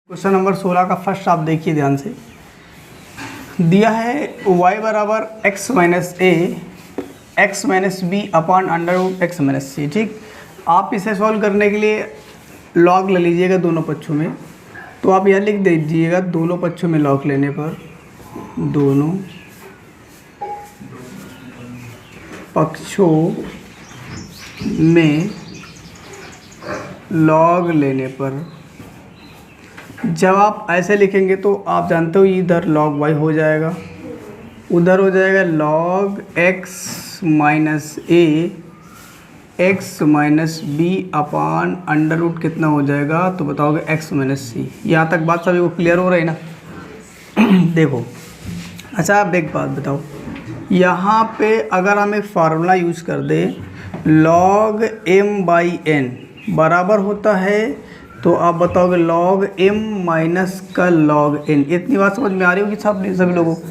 Question number 16 का first आप देखिए ध्यान से। दिया है y बराबर x minus A X minus B upon under root X minus C. ठीक, आप इसे सॉल्व करने के लिए लॉग ले लीजिएगा दोनों पक्षों में। तो आप यह लिख दीजिएगा दोनों पक्षों में लॉग लेने पर, दोनों पक्षों में लॉग लेने पर, जब आप ऐसे लिखेंगे तो आप जानते हो इधर लॉग वाई हो जाएगा, उधर हो जाएगा log X minus A X minus B upon under root कितना हो जाएगा, तो बताओगे एक्स माइनस सी। यहाँ तक बात सभी को क्लियर हो रही है ना? देखो, अच्छा आप एक बात बताओ, यहाँ पे अगर हम एक फार्मूला यूज़ कर दें, लॉग एम बाई एन बराबर होता है, तो आप बताओगे लॉग एम माइनस का लॉग एन। इतनी बात समझ में आ रही होगी सभी लोगों को।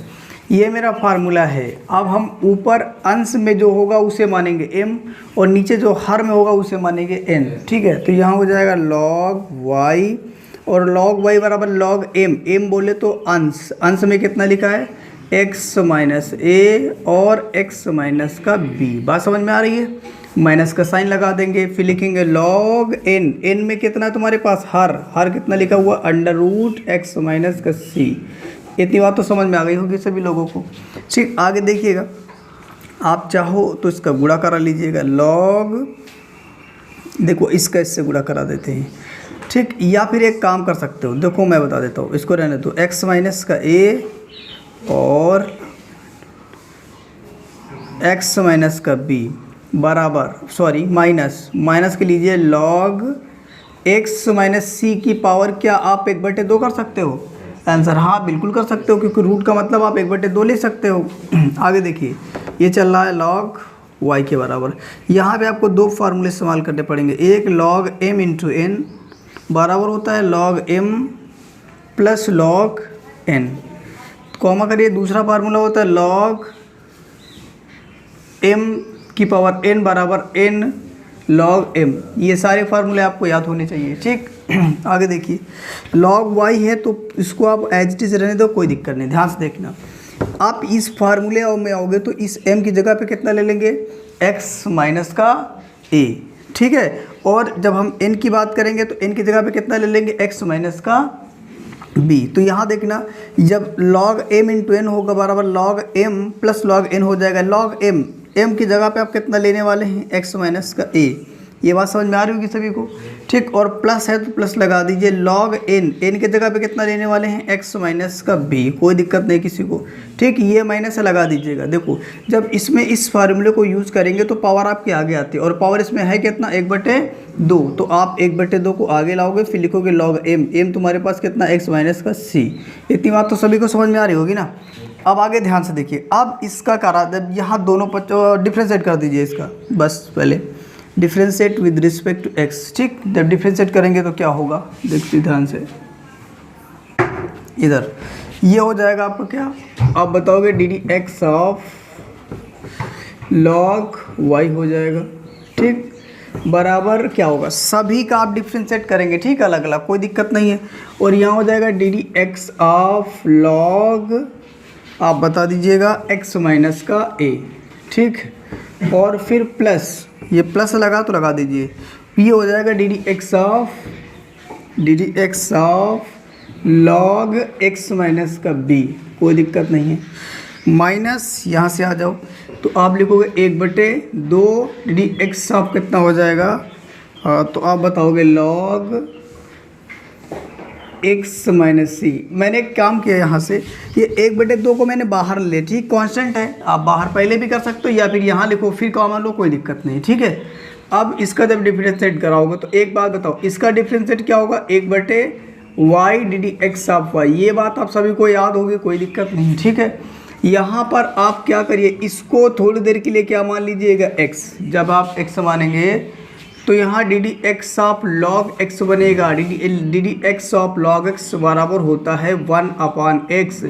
ये मेरा फार्मूला है। अब हम ऊपर अंश में जो होगा उसे मानेंगे m और नीचे जो हर में होगा उसे मानेंगे n। ठीक है, तो यहाँ हो जाएगा लॉग y और लॉग y बराबर लॉग m बोले तो अंश, अंश में कितना लिखा है x माइनस ए और x माइनस का b। बात समझ में आ रही है? माइनस का साइन लगा देंगे, फिर लिखेंगे लॉग n में कितना है तुम्हारे पास हर कितना लिखा हुआ अंडर रूट x माइनस का c। इतनी बात तो समझ में आ गई होगी सभी लोगों को। ठीक, आगे देखिएगा, आप चाहो तो इसका गुणा करा लीजिएगा, लॉग देखो इसका इससे गुणा करा देते हैं। ठीक, या फिर एक काम कर सकते हो, देखो मैं बता देता हूँ, इसको रहने दो, x माइनस का a और x माइनस का b बराबर माइनस के लीजिए लॉग x माइनस सी की पावर। क्या आप 1/2 कर सकते हो? आंसर हाँ बिल्कुल कर सकते हो, क्योंकि रूट का मतलब आप 1/2 ले सकते हो। आगे देखिए, ये चल रहा है लॉग y के बराबर। यहाँ पे आपको दो फार्मूले इस्तेमाल करने पड़ेंगे, एक लॉग m इंटू एन बराबर होता है log m plus log n, comma करिए। दूसरा फार्मूला होता है लॉग m की पावर n बराबर n लॉग m। ये सारे फार्मूले आपको याद होने चाहिए। ठीक, आगे देखिए, लॉग y है तो इसको आप एज इट इज रहने दो, कोई दिक्कत नहीं। ध्यान से देखना, आप इस फार्मूले में आओगे तो इस m की जगह पे कितना ले लेंगे, x माइनस का a। ठीक है, और जब हम n की बात करेंगे तो n की जगह पे कितना ले लेंगे, x माइनस का b। तो यहाँ देखना, जब लॉग m इंटू एन होगा बराबर log m plus log n हो जाएगा। लॉग m की जगह पे आप कितना लेने वाले हैं, x माइनस का a। ये बात समझ में आ रही होगी सभी को? ठीक, और प्लस है तो प्लस लगा दीजिए, लॉग n की जगह पे कितना लेने वाले हैं, x माइनस का b। कोई दिक्कत नहीं किसी को। ठीक, ये माइनस लगा दीजिएगा। देखो, जब इसमें इस फार्मूले को यूज़ करेंगे तो पावर आपके आगे आती है, और पावर इसमें है कितना, 1/2। तो आप 1/2 को आगे लाओगे, फिर लिखोगे लॉग m तुम्हारे पास कितना, x माइनस का c। इतनी बात तो सभी को समझ में आ रही होगी ना? अब आगे ध्यान से देखिए, अब इसका करा जब यहाँ दोनों डिफ्रेंशिएट कर दीजिए इसका, बस पहले differentiate with respect to x। ठीक, जब डिफ्रेंशिएट करेंगे तो क्या होगा, देखिए ध्यान से, इधर ये हो जाएगा आपको क्या, आप बताओगे D D X of log y हो जाएगा। ठीक, बराबर क्या होगा, सभी का आप डिफ्रेंशिएट करेंगे, ठीक, अलग अलग, कोई दिक्कत नहीं है। और यहाँ हो जाएगा D D X of log, आप बता दीजिएगा x माइनस का a। ठीक, और फिर प्लस, ये प्लस लगा तो लगा दीजिए, ये हो जाएगा D D X of log x minus का b। कोई दिक्कत नहीं है, माइनस यहाँ से आ जाओ तो आप लिखोगे 1/2 डी डी एक्स ऑफ कितना हो जाएगा, तो आप बताओगे लॉग x माइनस सी। मैंने एक काम किया यहाँ से, ये 1/2 को मैंने बाहर ले, ठीक, कांस्टेंट है, आप बाहर पहले भी कर सकते हो या फिर यहाँ लिखो फिर कॉमन लो, कोई दिक्कत नहीं। ठीक है, अब इसका जब डिफ्रेंशिएट कराओगे तो एक बात बताओ, इसका डिफ्रेंशिएट क्या होगा, 1/y D D X of y। ये बात आप सभी को याद होगी, कोई दिक्कत नहीं। ठीक है, यहाँ पर आप क्या करिए, इसको थोड़ी देर के लिए क्या मान लीजिएगा, x। जब आप x मानेंगे तो यहाँ D D X of log X बनेगा, D D X of log X बराबर होता है 1/x।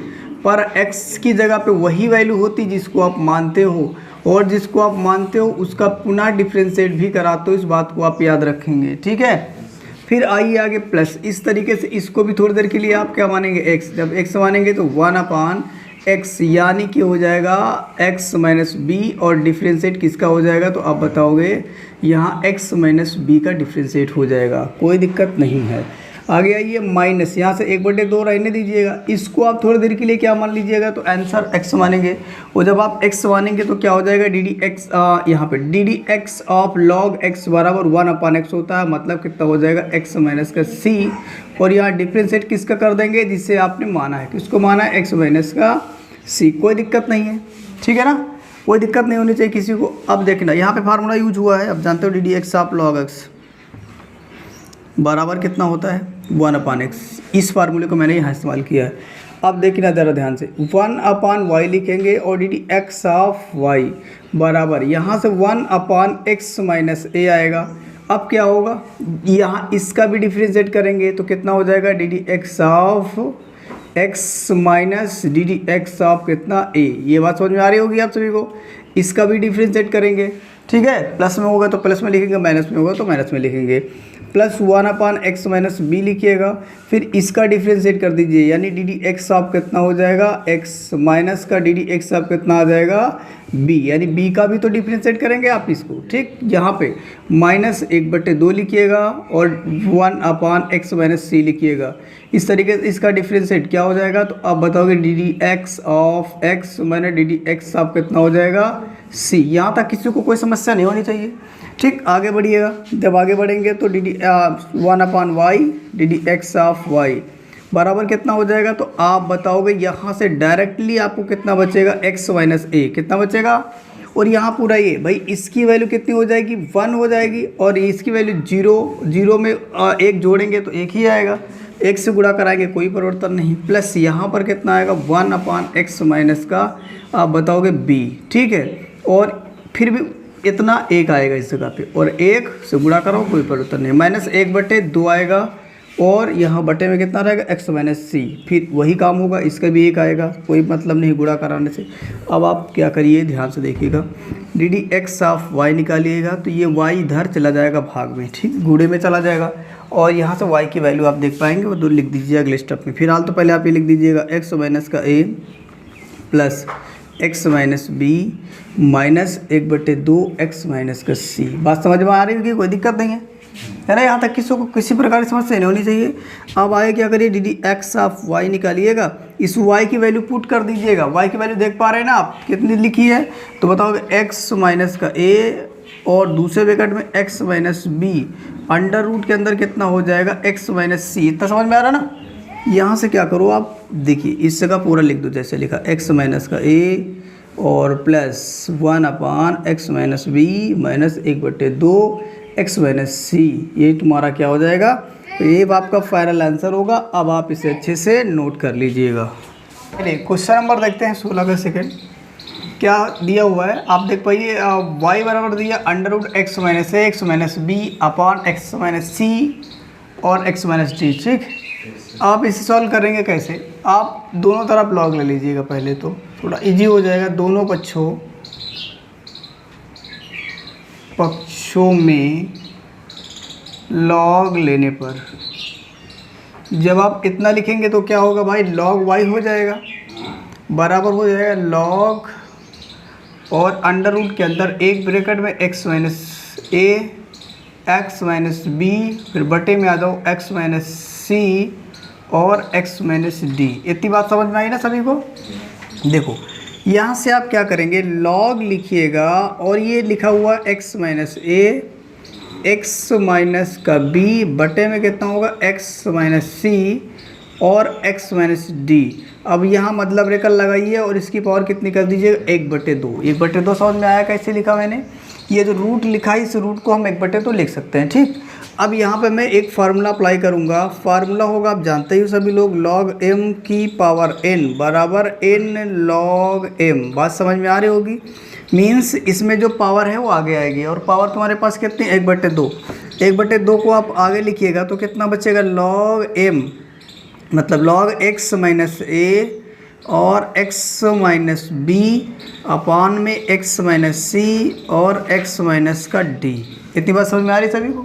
पर x की जगह पे वही वैल्यू होती जिसको आप मानते हो, और जिसको आप मानते हो उसका पुनः डिफ्रेंशिएट भी कराते हो। इस बात को आप याद रखेंगे। ठीक है, फिर आइए आगे प्लस, इस तरीके से इसको भी थोड़ी देर के लिए आप क्या मानेंगे x, जब x मानेंगे तो 1/x यानी कि हो जाएगा x माइनस बी, और डिफ्रेंशिएट किसका हो जाएगा तो आप बताओगे यहाँ x माइनस बी का डिफ्रेंशिएट हो जाएगा, कोई दिक्कत नहीं है। आगे आइए माइनस, यहाँ से 1/2 रहने दीजिएगा, इसको आप थोड़ी देर के लिए क्या मान लीजिएगा तो आंसर x मानेंगे, और जब आप x मानेंगे तो क्या हो जाएगा डी डी एक्स, यहाँ पे D D X of log x बराबर 1/x होता है, मतलब कितना हो जाएगा x माइनस का c, और यहाँ डिफ्रेंशिएट किसका कर देंगे जिससे आपने माना है, किसको माना है x माइनस का c, कोई दिक्कत नहीं है, ठीक है ना, कोई दिक्कत नहीं होनी चाहिए किसी को। अब देखना यहाँ पे फार्मूला यूज हुआ है, अब जानते हो D D X of log x बराबर कितना होता है 1/x, इस फार्मूले को मैंने यहाँ इस्तेमाल किया है। अब देखना ज़रा ध्यान से, 1/y लिखेंगे और D D X of y बराबर यहाँ से 1/x माइनस a आएगा। अब क्या होगा, यहाँ इसका भी डिफ्रेंशिएट करेंगे तो कितना हो जाएगा D D X of x minus D D X of कितना a, ये बात समझ में आ रही होगी आप सभी को। इसका भी डिफ्रेंशिएट करेंगे, ठीक है, प्लस में होगा तो प्लस में लिखेंगे, माइनस में होगा तो माइनस में लिखेंगे, प्लस 1/x माइनस बी लिखिएगा, फिर इसका डिफ्रेंशिएट कर दीजिए, यानी डी डी एक्स ऑफ कितना हो जाएगा x माइनस का डी डी एक्स ऑफ कितना आ जाएगा b, यानी b का भी तो डिफ्रेंशिएट करेंगे आप इसको, ठीक। यहाँ पे -1/2 लिखिएगा और 1/x माइनस c लिखिएगा, इस तरीके से इसका डिफ्रेंशिएट क्या हो जाएगा तो आप बताओगे D D X of x minus D D X of कितना हो जाएगा c। यहाँ तक किसी को कोई समस्या नहीं होनी चाहिए, ठीक। आगे बढ़िएगा, जब आगे बढ़ेंगे तो D D 1/y D D X of y बराबर कितना हो जाएगा तो आप बताओगे यहाँ से डायरेक्टली आपको कितना बचेगा x माइनस a, कितना बचेगा, और यहाँ पूरा ये भाई इसकी वैल्यू कितनी हो जाएगी 1 हो जाएगी, और इसकी वैल्यू 0 में 1 जोड़ेंगे तो 1 ही आएगा, 1 से गुणा कराएंगे कोई परिवर्तन नहीं, प्लस यहाँ पर कितना आएगा 1/x माइनस का आप बताओगे b, ठीक है, और फिर भी इतना 1 आएगा इस जगह पे, और 1 से गुणा करो कोई परिवर्तन नहीं, -1/2 आएगा, और यहाँ बटे में कितना रहेगा x माइनस c, फिर वही काम होगा, इसका भी 1 आएगा, कोई मतलब नहीं गुणा कराने से। अब आप क्या करिए ध्यान से देखिएगा, D D X of y निकालिएगा तो ये y इधर चला जाएगा भाग में, ठीक, गुणे में चला जाएगा, और यहाँ से y की वैल्यू आप देख पाएंगे वो दो लिख दीजिए अगले स्टेप में। फिलहाल तो पहले आप ये लिख दीजिएगा x माइनस का a plus x minus B minus 1/2 x minus का c। बात समझ में आ रही होगी, कोई दिक्कत नहीं है ना, यहाँ तक किसी को किसी प्रकार की समस्या नहीं होनी चाहिए। अब आगे क्या करिए D D X of y निकालिएगा, इस y की वैल्यू पुट कर दीजिएगा, y की वैल्यू देख पा रहे हैं ना आप कितनी लिखी है तो बताओगे x माइनस का a और दूसरे ब्रैकेट में x minus B under root के अंदर कितना हो जाएगा x माइनस सी। इतना समझ में आ रहा ना। यहाँ से क्या करो आप देखिए, इस जगह पूरा लिख दो जैसे लिखा x माइनस का a और plus 1/x minus B minus 1/2 x minus C, ये तुम्हारा क्या हो जाएगा, तो ये आपका फाइनल आंसर होगा। अब आप इसे अच्छे से नोट कर लीजिएगा। चलिए क्वेश्चन नंबर देखते हैं 16 का सेकेंड, क्या दिया हुआ है आप देख पाइए, y बराबर दिया √x minus a x minus B upon x minus C और x माइनस डी, ठीक। आप इसे सॉल्व करेंगे कैसे, आप दोनों तरफ लॉग ले लीजिएगा, पहले तो थोड़ा इजी हो जाएगा। दोनों पक्षों में लॉग लेने पर जब आप इतना लिखेंगे तो क्या होगा भाई, लॉग y हो जाएगा, बराबर हो जाएगा लॉग और अंडर रूट के अंदर एक ब्रैकेट में x minus a x minus B, फिर बटे में आ जाओ x माइनस सी और x माइनस डी। इतनी बात समझ में आई ना सभी को। देखो यहाँ से आप क्या करेंगे, लॉग लिखिएगा और ये लिखा हुआ x minus a x minus का b बटे में कितना होगा x माइनस c और x माइनस डी। अब यहाँ मतलब रेखा लगाइए और इसकी पावर कितनी कर दीजिएगा 1/2। 1/2 समझ में आया कैसे लिखा मैंने, ये जो रूट लिखा है इस रूट को हम 1/2 लिख सकते हैं, ठीक। अब यहाँ पे मैं एक फार्मूला अप्लाई करूँगा, फार्मूला होगा आप जानते ही हो सभी लोग, log m की पावर n बराबर n log m। बात समझ में आ रही होगी, मीन्स इसमें जो पावर है वो आगे आएगी, और पावर तुम्हारे पास कितनी 1/2। 1/2 को आप आगे लिखिएगा तो कितना बचेगा log m, मतलब log x माइनस a और x माइनस b अपान में x माइनस c और x माइनस का d। इतनी बात समझ में आ रही सभी को,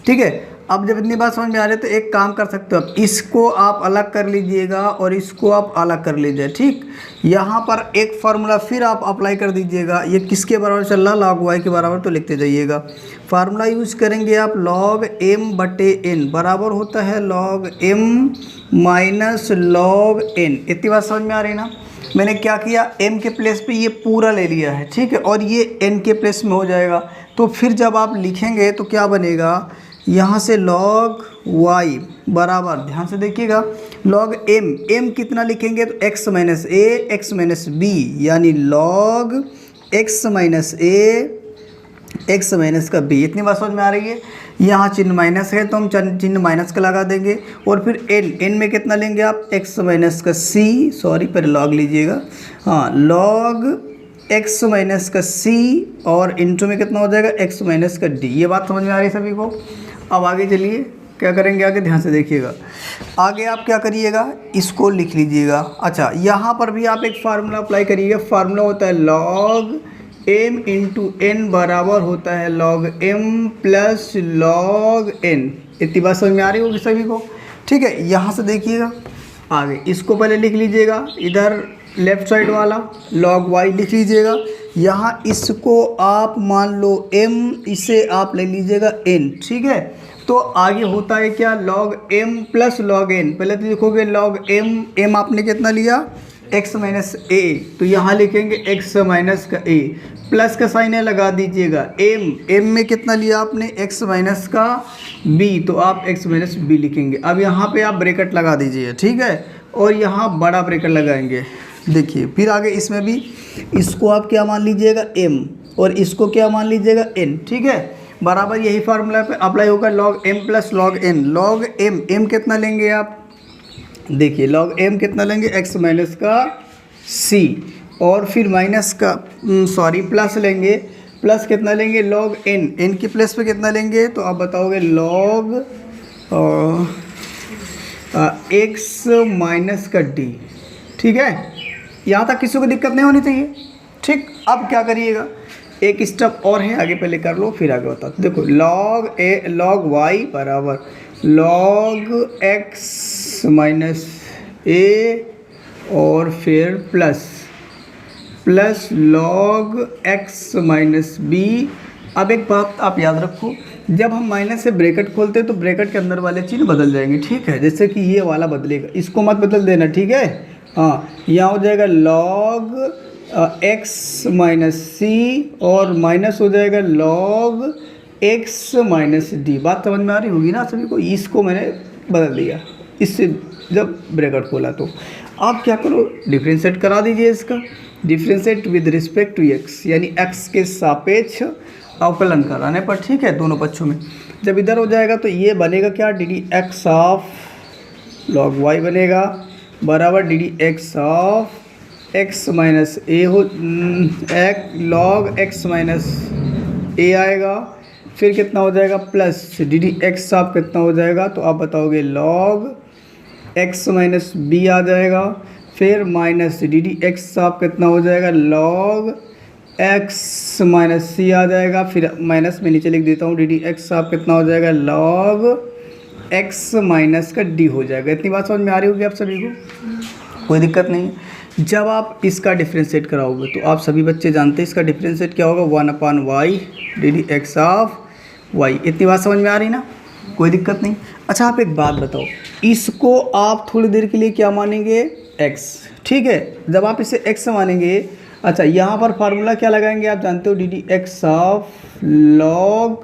ठीक है। अब जब इतनी बात समझ में आ रही है तो एक काम कर सकते हो, अब इसको आप अलग कर लीजिएगा और इसको आप अलग कर लीजिए, ठीक। यहाँ पर एक फार्मूला फिर आप अप्लाई कर दीजिएगा, ये किसके बराबर चल रहा, log y के बराबर, तो लिखते जाइएगा। फार्मूला यूज करेंगे आप, log m बटे n बराबर होता है log m minus log n। इतनी बात समझ में आ रही है ना। मैंने क्या किया, m के प्लेस पे ये पूरा ले लिया है, ठीक है, और ये n के प्लेस में हो जाएगा। तो फिर जब आप लिखेंगे तो क्या बनेगा, यहाँ से log y बराबर, ध्यान से देखिएगा, log m कितना लिखेंगे तो x minus a x minus b, यानी log x minus a x minus का b। इतनी बात समझ में आ रही है। यहाँ चिन्ह माइनस है तो हम चिन्ह माइनस का लगा देंगे, और फिर n में कितना लेंगे आप, x माइनस का c, सॉरी पहले log लीजिएगा, हाँ, log x माइनस का c, और इंटू में कितना हो जाएगा, x माइनस का d। ये बात समझ में आ रही है सभी को। अब आगे चलिए क्या करेंगे, आगे ध्यान से देखिएगा। आगे आप क्या करिएगा, इसको लिख लीजिएगा। अच्छा, यहाँ पर भी आप एक फार्मूला अप्लाई करिएगा। फार्मूला होता है log m इंटू n बराबर होता है log m plus log n। इतनी बात समझ में आ रही होगी सभी को, ठीक है। यहाँ से देखिएगा आगे, इसको पहले लिख लीजिएगा, इधर लेफ्ट साइड वाला log y लिख लीजिएगा। यहाँ इसको आप मान लो m, इसे आप ले लीजिएगा n, ठीक है। तो आगे होता है क्या, log m plus log n। पहले तो लिखोगे log m आपने कितना लिया, x माइनस a, तो यहाँ लिखेंगे x माइनस का a, प्लस का साइन है लगा दीजिएगा, m में कितना लिया आपने, x माइनस का b, तो आप x माइनस b लिखेंगे। अब यहाँ पे आप ब्रैकेट लगा दीजिए, ठीक है, और यहाँ बड़ा ब्रैकेट लगाएंगे। देखिए फिर आगे इसमें भी, इसको आप क्या मान लीजिएगा m, और इसको क्या मान लीजिएगा n, ठीक है। बराबर यही फार्मूला पे अप्लाई होगा, log m plus log n। log m कितना लेंगे आप, देखिए log m कितना लेंगे, x माइनस का c, और फिर माइनस का सॉरी प्लस लेंगे, प्लस कितना लेंगे, log n के प्लेस पे कितना लेंगे, तो आप बताओगे log x माइनस का d, ठीक है। यहाँ तक किसी को दिक्कत नहीं होनी चाहिए, ठीक। अब क्या करिएगा, एक स्टेप और है, आगे पहले कर लो फिर आगे बताओ। देखो log y बराबर log x माइनस a, और फिर plus log x minus b। अब एक बात आप याद रखो, जब हम माइनस से ब्रैकेट खोलते हैं तो ब्रैकेट के अंदर वाले चिन्ह बदल जाएंगे, ठीक है। जैसे कि ये वाला बदलेगा, इसको मत बदल देना, ठीक है। हाँ, यहाँ हो जाएगा log x माइनस c, और माइनस हो जाएगा log x माइनस d। बात समझ में आ रही होगी ना सभी को। इसको मैंने बदल दिया इससे जब ब्रैकेट खोला। तो आप क्या करो, डिफ्रेंशिएट करा दीजिए इसका, differentiate with respect to x, यानी x के सापेक्ष अवकलन कराने पर, ठीक है, दोनों पक्षों में। जब इधर हो जाएगा तो ये बनेगा क्या, D D X of log y बनेगा बराबर D D X of x minus A हो, log x माइनस ए आएगा। फिर कितना हो जाएगा, plus D D X of कितना हो जाएगा, तो आप बताओगे log x माइनस बी आ जाएगा। फिर minus D D X of कितना हो जाएगा, log x माइनस सी आ जाएगा। फिर माइनस में नीचे लिख देता हूँ, डी डी एक्स ऑफ कितना हो जाएगा, log x माइनस का d हो जाएगा। इतनी बात समझ में आ रही होगी आप सभी को, कोई दिक्कत नहीं। जब आप इसका डिफ्रेंशिएट कराओगे तो आप सभी बच्चे जानते हैं इसका डिफ्रेंशिएट क्या होगा, 1/y D D X of y। इतनी बात समझ में आ रही ना, कोई दिक्कत नहीं। अच्छा आप एक बात बताओ, इसको आप थोड़ी देर के लिए क्या मानेंगे, x, ठीक है। जब आप इसे x मानेंगे, अच्छा यहाँ पर फार्मूला क्या लगाएंगे आप जानते हो, D D X of log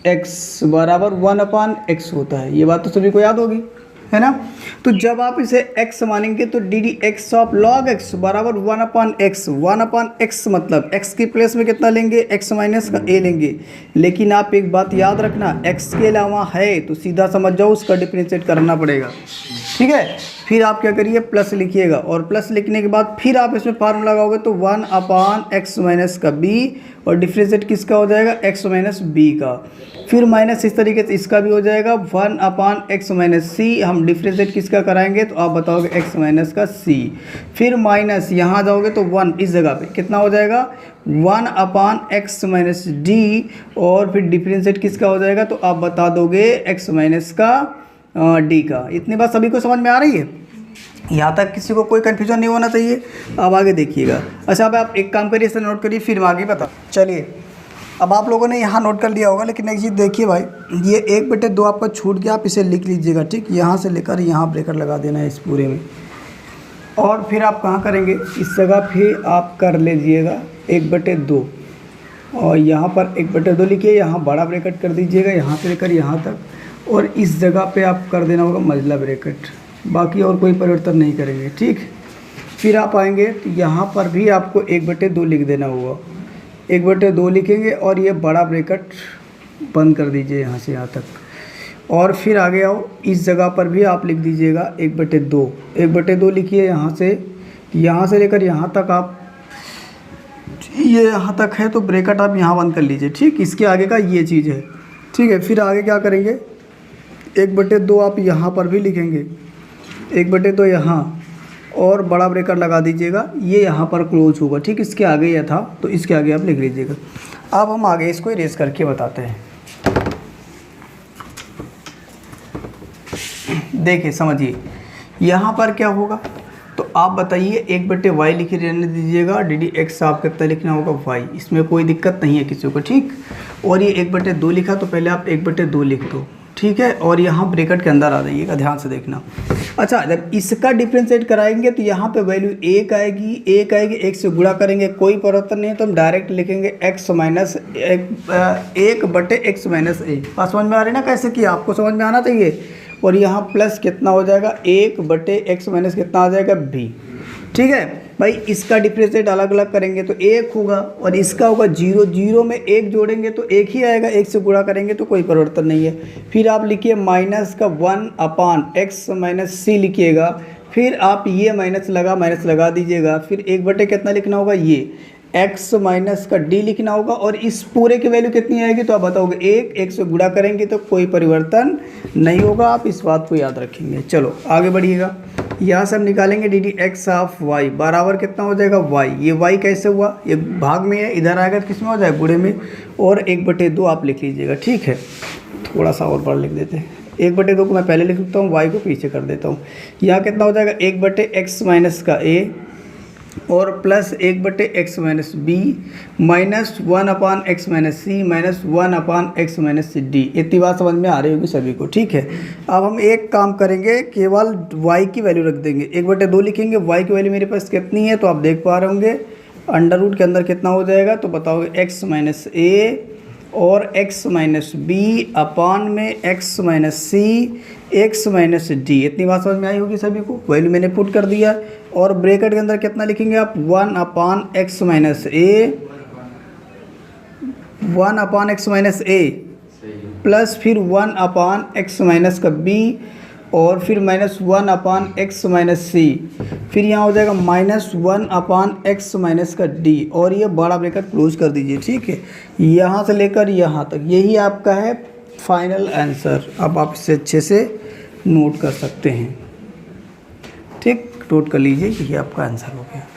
x बराबर 1/x होता है। ये बात तो सभी को याद होगी, है ना। तो जब आप इसे x मानेंगे तो D D X of log x बराबर 1/x। 1/x मतलब x की प्लेस में कितना लेंगे, x माइनस का a लेंगे। लेकिन आप एक बात याद रखना, x के अलावा है तो सीधा समझ जाओ उसका डिफरेंशिएट करना पड़ेगा, ठीक। ठीक है। फिर आप क्या करिए, प्लस लिखिएगा, और प्लस लिखने के बाद फिर आप इसमें फार्मूला लगाओगे तो 1/x माइनस का b, और डिफ्रेंशिएट किसका हो जाएगा, x माइनस b का। फिर माइनस इस तरीके से इसका भी हो जाएगा 1/x माइनस c, हम डिफ्रेंशिएट किसका कराएंगे तो आप बताओगे x माइनस का c। फिर माइनस यहाँ जाओगे तो 1 इस जगह पे कितना हो जाएगा 1/x माइनस d, और फिर डिफ्रेंशिएट किसका हो जाएगा तो आप बता दोगे x माइनस का d का। इतनी बात सभी को समझ में आ रही है? यहाँ तक किसी को कोई कन्फ्यूजन नहीं होना चाहिए। अब आगे देखिएगा। अच्छा, अब आप एक काम करिए, इसे नोट करिए, फिर आगे बता। चलिए, अब आप लोगों ने यहाँ नोट कर लिया होगा, लेकिन एक चीज़ देखिए भाई, ये 1/2 आपका छूट गया, आप इसे लिख लीजिएगा, ठीक। यहाँ से लेकर यहाँ ब्रेकर लगा देना है इस पूरे में, और फिर आप कहाँ करेंगे, इस जगह फिर आप कर लीजिएगा 1/2, और यहाँ पर 1/2 लिखिए, यहाँ बड़ा ब्रैकेट कर दीजिएगा यहाँ से लेकर यहाँ तक, और इस जगह पे आप कर देना होगा मझला ब्रैकेट, बाकी और कोई परिवर्तन नहीं करेंगे, ठीक। फिर आप आएंगे तो यहाँ पर भी आपको 1/2 लिख देना होगा, 1/2 लिखेंगे, और ये बड़ा ब्रैकेट बंद कर दीजिए यहाँ से यहाँ तक, और फिर आगे आओ, इस जगह पर भी आप लिख दीजिएगा 1/2, 1/2 लिखिए यहाँ से लेकर यहाँ तक, आप ये यहाँ तक है तो ब्रैकेट आप यहाँ बंद कर लीजिए, ठीक। इसके आगे का ये चीज़ है, ठीक है। फिर आगे क्या करेंगे, 1/2 आप यहाँ पर भी लिखेंगे, 1/2 यहाँ, और बड़ा ब्रेकर लगा दीजिएगा, ये यहाँ पर क्लोज होगा, ठीक। इसके आगे यह था तो इसके आगे आप लिख लीजिएगा। अब हम आगे इसको इरेज करके बताते हैं। देखिए समझिए, यहाँ पर क्या होगा तो आप बताइए, 1/y लिखे रहने दीजिएगा, ddx आप कितना लिखना होगा y, इसमें कोई दिक्कत नहीं है किसी को, ठीक। और ये 1/2 लिखा तो पहले आप 1/2 लिख दो, ठीक है, और यहाँ ब्रैकेट के अंदर आ जाइएगा, ध्यान से देखना। अच्छा, जब इसका डिफ्रेंशिएट कराएंगे तो यहाँ पे वैल्यू 1 आएगी, 1 से गुणा करेंगे, कोई परिवर्तन नहीं है, तो हम डायरेक्ट लिखेंगे x minus 1/x minus a। बात समझ में आ रही है ना कैसे किया, आपको समझ में आना चाहिए। और यहाँ प्लस कितना हो जाएगा 1/x माइनस कितना आ जाएगा b, ठीक है भाई। इसका डिफ्रेंशिएट अलग अलग करेंगे तो 1 होगा, और इसका होगा 0, 0 में 1 जोड़ेंगे तो 1 ही आएगा, 1 से गुणा करेंगे तो कोई परिवर्तन नहीं है। फिर आप लिखिए माइनस का 1/x माइनस c लिखिएगा, फिर आप ये माइनस लगा दीजिएगा, फिर 1/, कितना लिखना होगा ये x माइनस का d लिखना होगा, और इस पूरे की वैल्यू कितनी आएगी तो आप बताओगे 1 से गुणा करेंगे तो कोई परिवर्तन नहीं होगा, आप इस बात को याद रखेंगे। चलो आगे बढ़िएगा, यहाँ से हम निकालेंगे ddx ऑफ y बराबर कितना हो जाएगा y, ये y कैसे हुआ, ये भाग में है, इधर आएगा तो किस में हो जाएगा गुणे में, और 1/2 आप लिख लीजिएगा, ठीक है। थोड़ा सा और बड़ा लिख देते हैं, 1/2 को मैं पहले लिख देता हूँ, y को पीछे कर देता हूँ। यहाँ कितना हो जाएगा 1/x माइनस का a, और plus 1/x minus b, minus 1/x minus c, minus 1/x minus d। इतनी बात समझ में आ रही होगी सभी को, ठीक है। अब हम एक काम करेंगे, केवल y की वैल्यू रख देंगे, 1/2 लिखेंगे, y की वैल्यू मेरे पास कितनी है तो आप देख पा रहे होंगे, अंडर रूट के अंदर कितना हो जाएगा तो बताओगे x माइनस a, और x माइनस b अपान में x minus c, x minus d। इतनी बात समझ में आई होगी सभी को, वैल्यू मैंने पुट कर दिया, और ब्रैकेट के अंदर कितना लिखेंगे आप 1/x माइनस a प्लस फिर 1/x माइनस का b, और फिर माइनस 1/x माइनस c, फिर यहाँ हो जाएगा माइनस 1/x माइनस का d, और ये बड़ा ब्रैकेट क्लोज कर दीजिए, ठीक है। यहाँ से लेकर यहाँ तक यही आपका है फाइनल आंसर। अब आप इसे अच्छे से नोट कर सकते हैं, ठीक, नोट कर लीजिए, ये आपका आंसर हो गया।